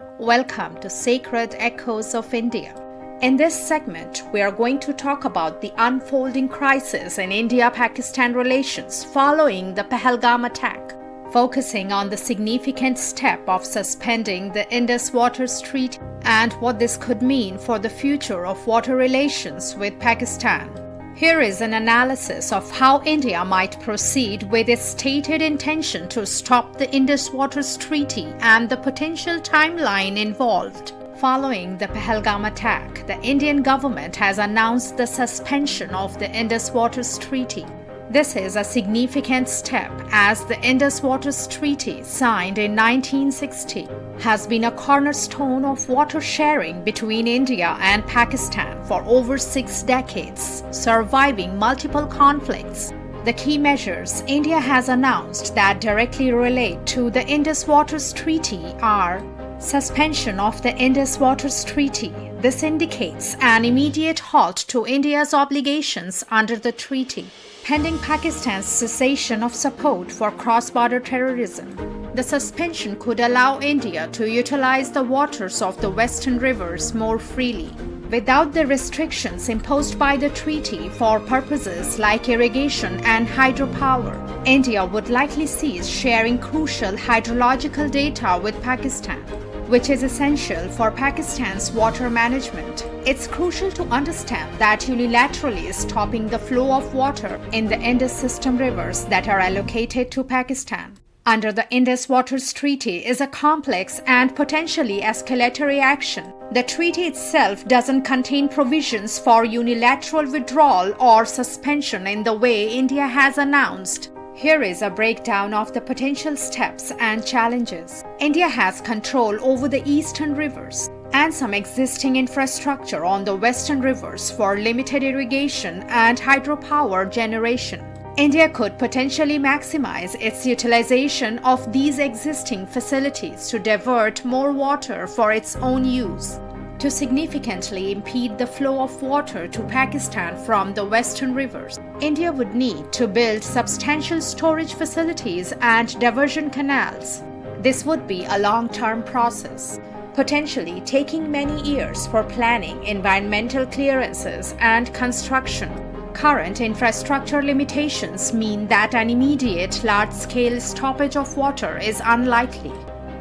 Welcome to Sacred Echoes of India. In this segment, we are going to talk about the unfolding crisis in India-Pakistan relations following the Pahalgam attack, focusing on the significant step of suspending the Indus Waters Treaty and what this could mean for the future of water relations with Pakistan. Here is an analysis of how India might proceed with its stated intention to stop the Indus Waters Treaty and the potential timeline involved. Following the Pahalgam attack, the Indian government has announced the suspension of the Indus Waters Treaty. This is a significant step as the Indus Waters Treaty, signed in 1960, has been a cornerstone of water sharing between India and Pakistan for over 6 decades, surviving multiple conflicts. The key measures India has announced that directly relate to the Indus Waters Treaty are suspension of the Indus Waters Treaty. This indicates an immediate halt to India's obligations under the treaty, pending Pakistan's cessation of support for cross-border terrorism. The suspension could allow India to utilize the waters of the western rivers more freely, without the restrictions imposed by the treaty for purposes like irrigation and hydropower. India would likely cease sharing crucial hydrological data with Pakistan, which is essential for Pakistan's water management. It's crucial to understand that unilaterally stopping the flow of water in the Indus system rivers that are allocated to Pakistan under the Indus Waters Treaty is a complex and potentially escalatory action. The treaty itself doesn't contain provisions for unilateral withdrawal or suspension in the way India has announced. Here is a breakdown of the potential steps and challenges. India has control over the eastern rivers and some existing infrastructure on the western rivers for limited irrigation and hydropower generation. India could potentially maximize its utilization of these existing facilities to divert more water for its own use. To significantly impede the flow of water to Pakistan from the western rivers, India would need to build substantial storage facilities and diversion canals. This would be a long-term process, potentially taking many years for planning, environmental clearances, and construction. Current infrastructure limitations mean that an immediate large-scale stoppage of water is unlikely.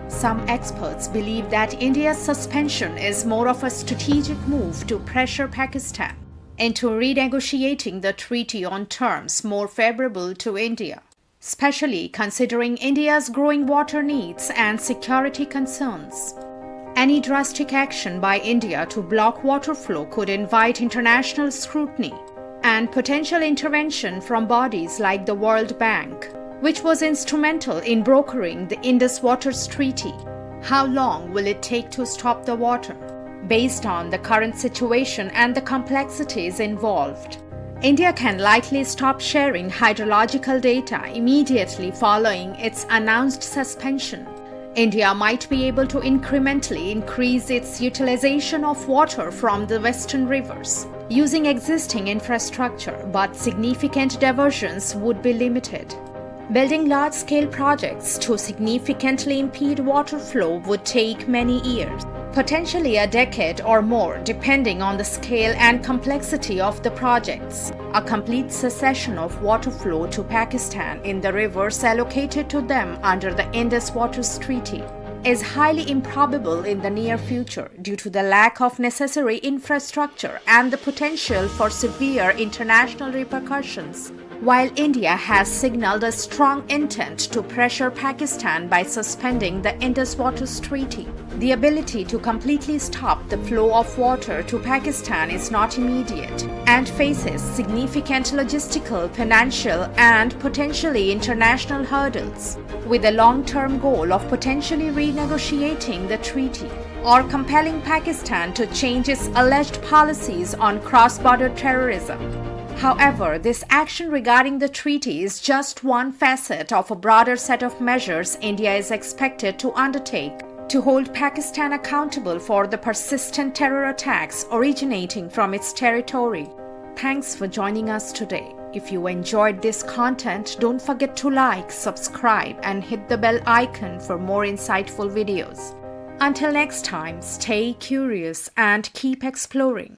Some experts believe that India's suspension is more of a strategic move to pressure Pakistan into renegotiating the treaty on terms more favorable to India, especially considering India's growing water needs and security concerns. Any drastic action by India to block water flow could invite international scrutiny and potential intervention from bodies like the World Bank, which was instrumental in brokering the Indus Waters Treaty. How long will it take to stop the water? Based on the current situation and the complexities involved, India can likely stop sharing hydrological data immediately following its announced suspension. India might be able to incrementally increase its utilization of water from the western rivers using existing infrastructure, but significant diversions would be limited. Building large-scale projects to significantly impede water flow would take many years, potentially a decade or more, depending on the scale and complexity of the projects. A complete cessation of water flow to Pakistan in the rivers allocated to them under the Indus Waters Treaty is highly improbable in the near future due to the lack of necessary infrastructure and the potential for severe international repercussions. While India has signaled a strong intent to pressure Pakistan by suspending the Indus Waters Treaty, the ability to completely stop the flow of water to Pakistan is not immediate and faces significant logistical, financial, and potentially international hurdles. With a long-term goal of potentially renegotiating the treaty or compelling Pakistan to change its alleged policies on cross-border terrorism. However, this action regarding the treaty is just one facet of a broader set of measures India is expected to undertake to hold Pakistan accountable for the persistent terror attacks originating from its territory. Thanks for joining us today. If you enjoyed this content, don't forget to like, subscribe, and hit the bell icon for more insightful videos. Until next time, stay curious and keep exploring.